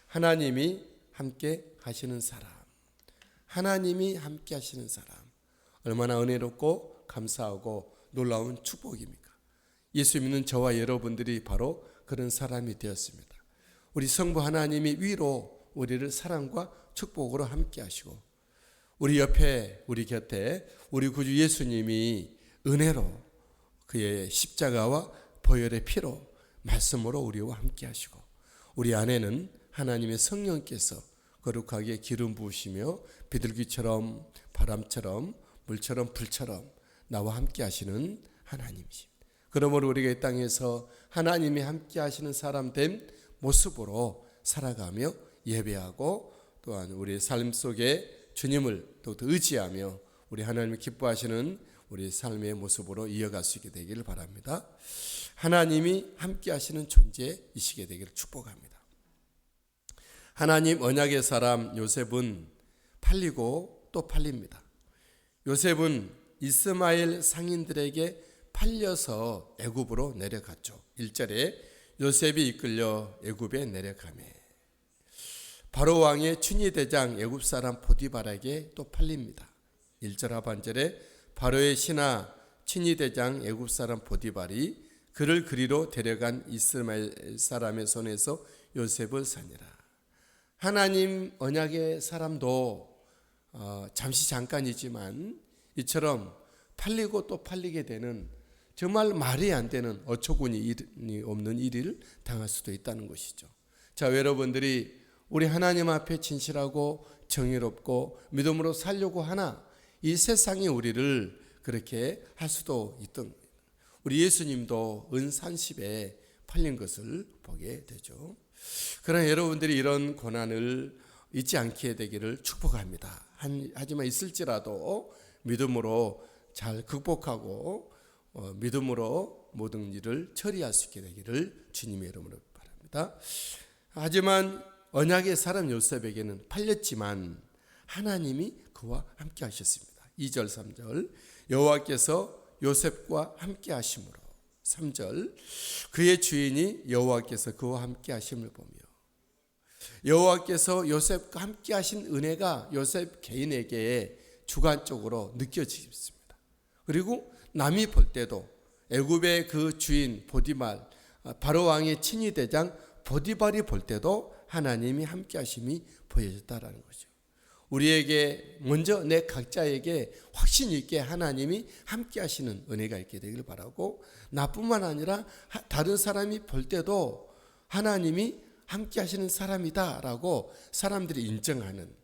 하나님이 함께 하시는 사람. 하나님이 함께 하시는 사람. 얼마나 은혜롭고 감사하고 놀라운 축복입니까? 예수 믿는 저와 여러분들이 바로 그런 사람이 되었습니다. 우리 성부 하나님이 위로 우리를 사랑과 축복으로 함께 하시고, 우리 옆에, 우리 곁에 우리 구주 예수님이 은혜로 그의 십자가와 보혈의 피로 말씀으로 우리와 함께 하시고, 우리 안에는 하나님의 성령께서 거룩하게 기름 부으시며 비둘기처럼 바람처럼 물처럼 불처럼 나와 함께 하시는 하나님이십니다. 그러므로 우리가 이 땅에서 하나님이 함께 하시는 사람 된 모습으로 살아가며 예배하고, 또한 우리의 삶 속에 주님을 더욱더 의지하며 우리 하나님을 기뻐하시는 우리 삶의 모습으로 이어갈 수 있게 되기를 바랍니다. 하나님이 함께 하시는 존재이시게 되기를 축복합니다. 하나님 언약의 사람 요셉은 팔리고 또 팔립니다. 요셉은 이스마엘 상인들에게 팔려서 애굽으로 내려갔죠. 1절에 요셉이 이끌려 애굽에 내려가매 바로 왕의 춘희대장 애굽 사람 보디발에게 또 팔립니다. 1절 하반절에 바로의 신하 춘희대장 애굽 사람 보디발이 그를 그리로 데려간 이스마엘 사람의 손에서 요셉을 사니라. 하나님 언약의 사람도 잠시 잠깐이지만 이처럼 팔리고 또 팔리게 되는 정말 말이 안 되는 어처구니 없는 일을 당할 수도 있다는 것이죠. 자, 여러분들이 우리 하나님 앞에 진실하고 정의롭고 믿음으로 살려고 하나 이 세상이 우리를 그렇게 할 수도 있던, 우리 예수님도 은산십에 팔린 것을 보게 되죠. 그러나 여러분들이 이런 고난을 잊지 않게 되기를 축복합니다. 하지만 있을지라도 믿음으로 잘 극복하고 믿음으로 모든 일을 처리할 수 있게 되기를 주님의 이름으로 바랍니다. 하지만 언약의 사람 요셉에게는 팔렸지만 하나님이 그와 함께 하셨습니다. 2절 3절 여호와께서 요셉과 함께 하심으로, 3절 그의 주인이 여호와께서 그와 함께 하심을 보며, 여호와께서 요셉과 함께 하신 은혜가 요셉 개인에게 주관적으로 느껴집니다. 그리고 남이 볼 때도 애굽의 그 주인 보디발, 바로 왕의 친위대장 보디발이 볼 때도 하나님이 함께 하심이 보여졌다라는 거죠. 우리에게 먼저 내 각자에게 확신 있게 하나님이 함께 하시는 은혜가 있게 되기를 바라고, 나뿐만 아니라 다른 사람이 볼 때도 하나님이 함께 하시는 사람이다라고 사람들이 인정하는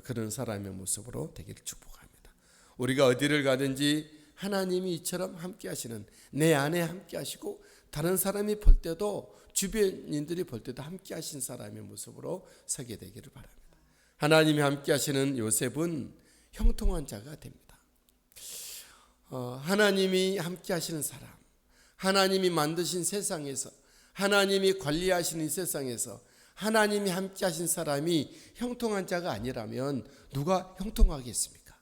그런 사람의 모습으로 되기를 축복합니다. 우리가 어디를 가든지 하나님이 이처럼 함께 하시는, 내 안에 함께 하시고 다른 사람이 볼 때도, 주변인들이 볼 때도 함께 하신 사람의 모습으로 서게 되기를 바랍니다. 하나님이 함께 하시는 요셉은 형통한 자가 됩니다. 하나님이 함께 하시는 사람, 하나님이 만드신 세상에서, 하나님이 관리하시는 세상에서 하나님이 함께 하신 사람이 형통한 자가 아니라면 누가 형통하겠습니까?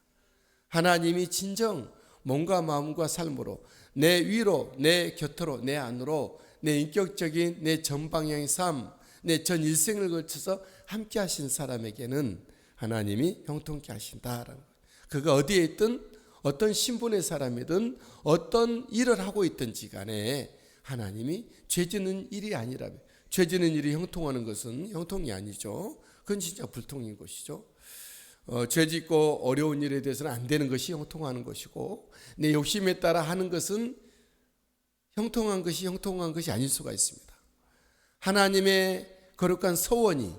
하나님이 진정 몸과 마음과 삶으로 내 위로, 내 곁으로, 내 안으로, 내 인격적인 내 전방향의 삶, 내 전 일생을 걸쳐서 함께 하신 사람에게는 하나님이 형통케 하신다라는 것. 그가 어디에 있든 어떤 신분의 사람이든 어떤 일을 하고 있든지 간에 하나님이 죄 짓는 일이 아니라면, 죄 짓는 일이 형통하는 것은 형통이 아니죠. 그건 진짜 불통인 것이죠. 죄 짓고 어려운 일에 대해서는 안 되는 것이 형통하는 것이고, 내 욕심에 따라 하는 것은 형통한 것이 아닐 수가 있습니다. 하나님의 거룩한 소원이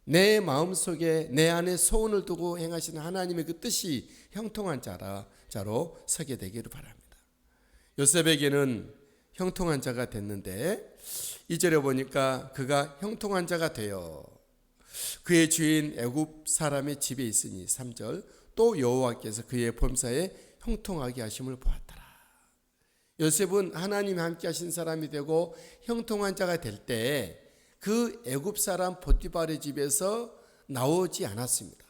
내 마음속에, 내 안에 소원을 두고 행하시는 하나님의 그 뜻이 형통한 자로 서게 되기를 바랍니다. 요셉에게는 형통한 자가 됐는데 2절에 보니까 그가 형통한 자가 되어 그의 주인 애굽 사람의 집에 있으니, 3절 또 여호와께서 그의 범사에 형통하게 하심을 보았더라. 요셉은 하나님이 함께 하신 사람이 되고 형통한 자가 될 때 그 애굽 사람 보디발의 집에서 나오지 않았습니다.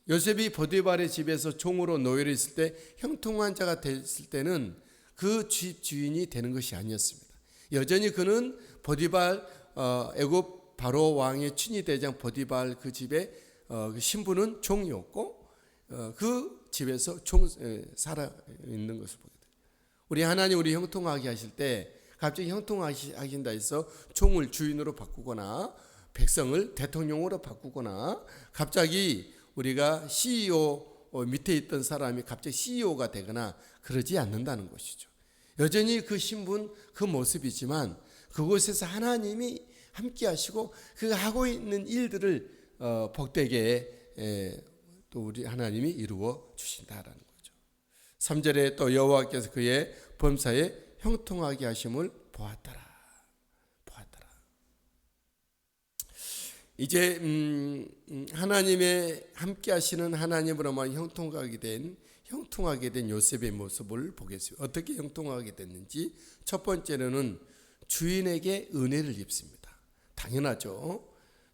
요셉이 보디발의 집에서 종으로 노예로 있을 때 형통한 자가 됐을 때는 그 집 주인이 되는 것이 아니었습니다. 여전히 그는 보디발 애굽 바로 왕의 친위대장 보디발 그 집에 그 신부는 종이었고 그 집에서 살아 있는 것을 보게 돼요. 우리 하나님 우리 형통하게 하실 때 갑자기 형통하신다 해서 종을 주인으로 바꾸거나 백성을 대통령으로 바꾸거나 갑자기 우리가 CEO 밑에 있던 사람이 갑자기 CEO가 되거나 그러지 않는다는 것이죠. 여전히 그 신분 그 모습이지만 그곳에서 하나님이 함께 하시고 그 하고 있는 일들을 복되게 또 우리 하나님이 이루어 주신다라는 거죠. 3절에 또 여호와께서 그의 범사에 형통하게 하심을 보았더라. 이제 하나님의 함께 하시는 하나님으로만 형통하게 된 요셉의 모습을 보겠습니다. 어떻게 형통하게 됐는지 첫 번째로는 주인에게 은혜를 입습니다. 당연하죠.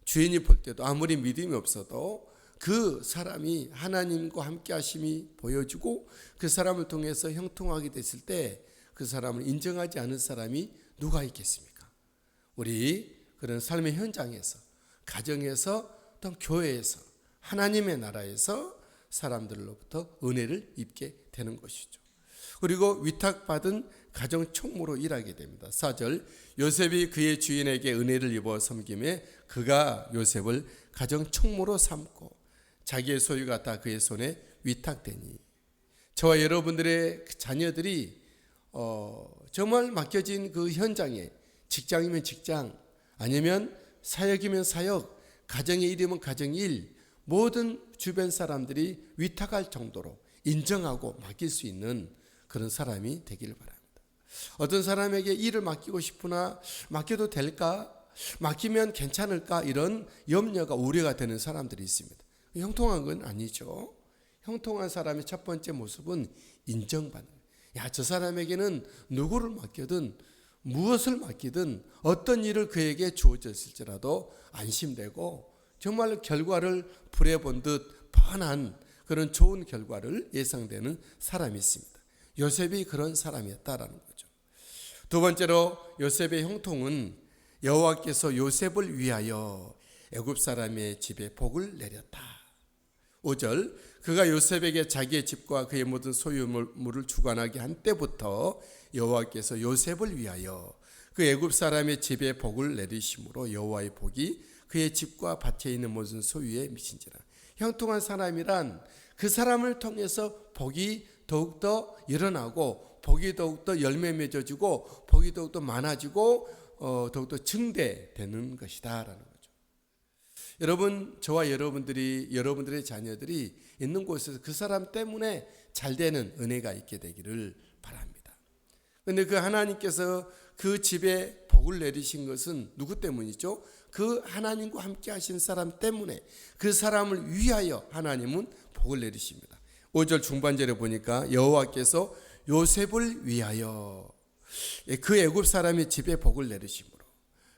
주인이 볼 때도 아무리 믿음이 없어도 그 사람이 하나님과 함께 하심이 보여지고 그 사람을 통해서 형통하게 됐을 때 그 사람을 인정하지 않은 사람이 누가 있겠습니까? 우리 그런 삶의 현장에서 가정에서 또 교회에서 하나님의 나라에서 사람들로부터 은혜를 입게 되는 것이죠. 그리고 위탁받은 가정 총무로 일하게 됩니다. 4절 요셉이 그의 주인에게 은혜를 입어 섬김에 그가 요셉을 가정 총무로 삼고 자기의 소유가 다 그의 손에 위탁되니 저와 여러분들의 자녀들이 정말 맡겨진 그 현장에 직장이면 직장 아니면 사역이면 사역 가정의 일이면 가정의 일 모든 주변 사람들이 위탁할 정도로 인정하고 맡길 수 있는 그런 사람이 되기를 바랍니다. 어떤 사람에게 일을 맡기고 싶으나 맡겨도 될까? 맡기면 괜찮을까? 이런 염려가 우려가 되는 사람들이 있습니다. 형통한 건 아니죠. 형통한 사람의 첫 번째 모습은 인정받는 거예요. 저 사람에게는 누구를 맡기든 무엇을 맡기든 어떤 일을 그에게 주어졌을지라도 안심되고 정말 결과를 부려본 듯 뻔한 그런 좋은 결과를 예상되는 사람이 있습니다. 요셉이 그런 사람이었다라는 거죠. 두 번째로 요셉의 형통은 여호와께서 요셉을 위하여 애굽 사람의 집에 복을 내렸다. 5절 그가 요셉에게 자기의 집과 그의 모든 소유물을 주관하게 한 때부터 여호와께서 요셉을 위하여 그 애굽 사람의 집에 복을 내리심으로 여호와의 복이 그의 집과 밭에 있는 모든 소유에 미친지라. 형통한 사람이란 그 사람을 통해서 복이 더욱더 일어나고 복이 더욱더 열매 맺어지고 복이 더욱더 많아지고 더욱더 증대되는 것이다 라는 거죠. 여러분 저와 여러분들의 자녀들이 있는 곳에서 그 사람 때문에 잘 되는 은혜가 있게 되기를 바랍니다. 그런데 그 하나님께서 그 집에 복을 내리신 것은 누구 때문이죠? 그 하나님과 함께 하신 사람 때문에 그 사람을 위하여 하나님은 복을 내리십니다. 5절 중반절에 보니까 여호와께서 요셉을 위하여 그 애굽 사람의 집에 복을 내리심으로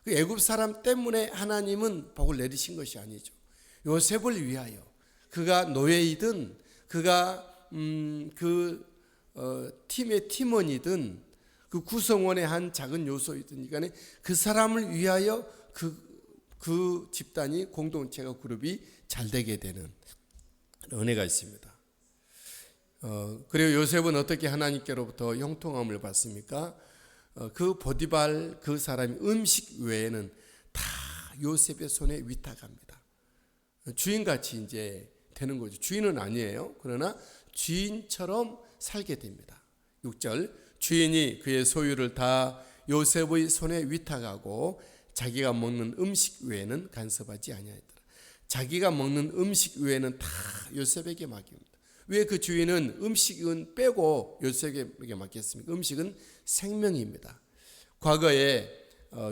그 애굽 사람 때문에 하나님은 복을 내리신 것이 아니죠. 요셉을 위하여 그가 노예이든 그가 팀의 팀원이든 그 구성원의 한 작은 요소이든 간에 그 사람을 위하여 그 집단이 공동체가 그룹이 잘 되게 되는 은혜가 있습니다. 그리고 요셉은 어떻게 하나님께로부터 형통함을 받습니까? 그 보디발 그 사람이 음식 외에는 다 요셉의 손에 위탁합니다. 주인같이 이제 되는 거죠. 주인은 아니에요. 그러나 주인처럼 살게 됩니다. 6절 주인이 그의 소유를 다 요셉의 손에 위탁하고 자기가 먹는 음식 외에는 간섭하지 아니하였더라. 자기가 먹는 음식 외에는 다 요셉에게 맡깁니다. 왜 그 주인은 음식은 빼고 요셉에게 맡겼습니까? 음식은 생명입니다. 과거에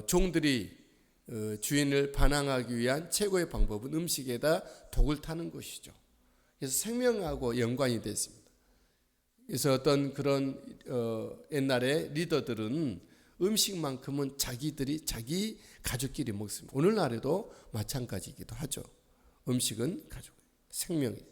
종들이 주인을 반항하기 위한 최고의 방법은 음식에다 독을 타는 것이죠. 그래서 생명하고 연관이 됐습니다. 그래서 어떤 그런 옛날에 리더들은 음식만큼은 자기 가족끼리 먹습니다. 오늘날에도 마찬가지이기도 하죠. 음식은 가족, 생명이에요.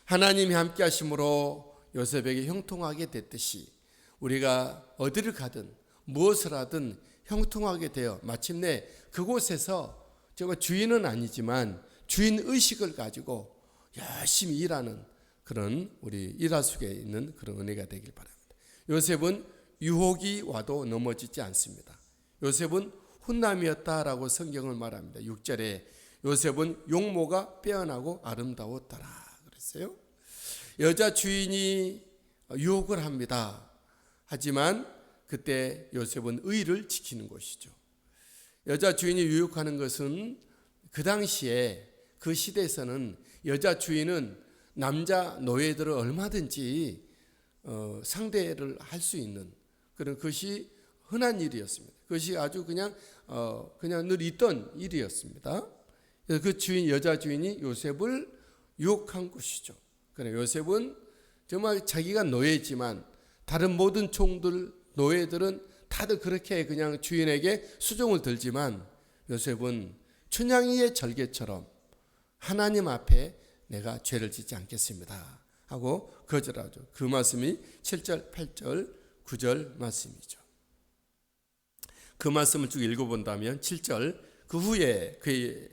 하나님이 함께 하심으로 요셉에게 형통하게 됐듯이 우리가 어디를 가든 무엇을 하든 형통하게 되어 마침내 그곳에서 정말 주인은 아니지만 주인 의식을 가지고 열심히 일하는 그런 우리 일화 속에 있는 그런 은혜가 되길 바랍니다. 요셉은 유혹이 와도 넘어지지 않습니다. 요셉은 훈남이었다라고 성경을 말합니다. 6절에 요셉은 용모가 빼어나고 아름다웠더라 그랬어요. 여자 주인이 유혹을 합니다. 하지만 그때 요셉은 의를 지키는 것이죠. 여자 주인이 유혹하는 것은 그 당시에 그 시대에서는 여자 주인은 남자 노예들을 얼마든지 상대를 할 수 있는 그런 것이 흔한 일이었습니다. 그것이 아주 그냥 늘 있던 일이었습니다. 그래서 그 주인 여자 주인이 요셉을 유혹한 것이죠. 그래 요셉은 정말 자기가 노예지만 다른 모든 종들 노예들은 다들 그렇게 그냥 주인에게 수종을 들지만 요셉은 춘향이의 절개처럼 하나님 앞에 내가 죄를 짓지 않겠습니다 하고 거절하죠. 그 말씀이 7절, 8절, 9절 말씀이죠. 그 말씀을 쭉 읽어본다면 7절 그 후에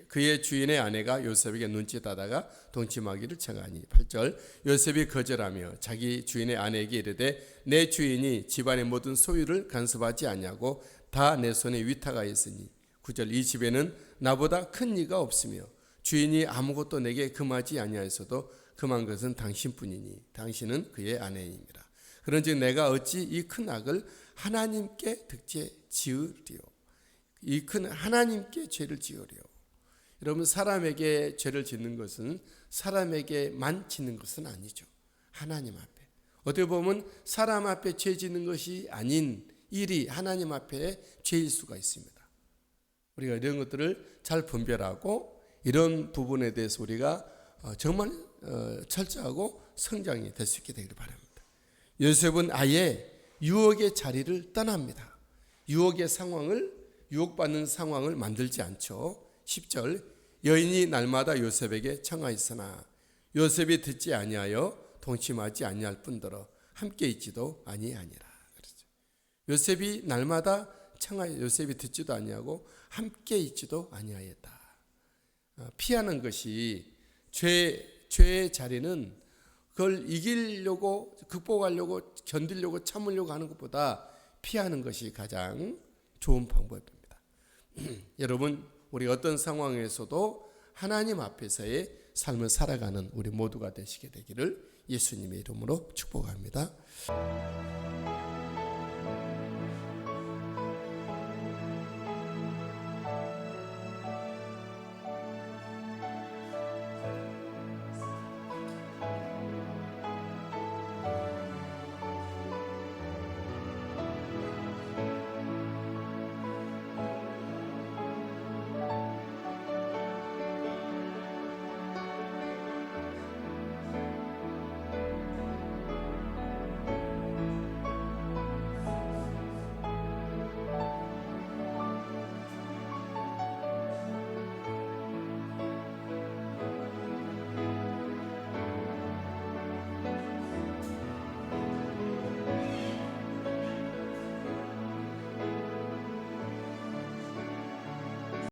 그의 주인의 아내가 요셉에게 눈짓하다가 동침하기를 청하니 8절 요셉이 거절하며 자기 주인의 아내에게 이르되 내 주인이 집안의 모든 소유를 간섭하지 않냐고 다 내 손에 위탁하였으니 9절 이 집에는 나보다 큰 이가 없으며 주인이 아무것도 내게 금하지 아니하였어도 금한 것은 당신뿐이니 당신은 그의 아내이니라. 그런즉 내가 어찌 이 큰 악을 하나님께 득죄 지으리요. 이 큰 하나님께 죄를 지으리요. 여러분 사람에게 죄를 짓는 것은 사람에게만 짓는 것은 아니죠. 하나님 앞에. 어떻게 보면 사람 앞에 죄 짓는 것이 아닌 일이 하나님 앞에 죄일 수가 있습니다. 우리가 이런 것들을 잘 분별하고 이런 부분에 대해서 우리가 정말 철저하고 성장이 될 수 있게 되기를 바랍니다. 요셉은 아예 유혹의 자리를 떠납니다. 유혹받는 상황을 만들지 않죠. 10절 여인이 날마다 요셉에게 청하였으나 요셉이 듣지 아니하여 동침하지 아니할 뿐더러 함께 있지도 아니하니라. 그렇죠. 요셉이 날마다 청하여 요셉이 듣지도 아니하고 함께 있지도 아니하였다. 피하는 것이 죄의 자리는 그걸 이기려고 극복하려고 견디려고 참으려고 하는 것보다 피하는 것이 가장 좋은 방법입니다. 여러분 우리 어떤 상황에서도 하나님 앞에서의 삶을 살아가는 우리 모두가 되시게 되기를 예수님의 이름으로 축복합니다.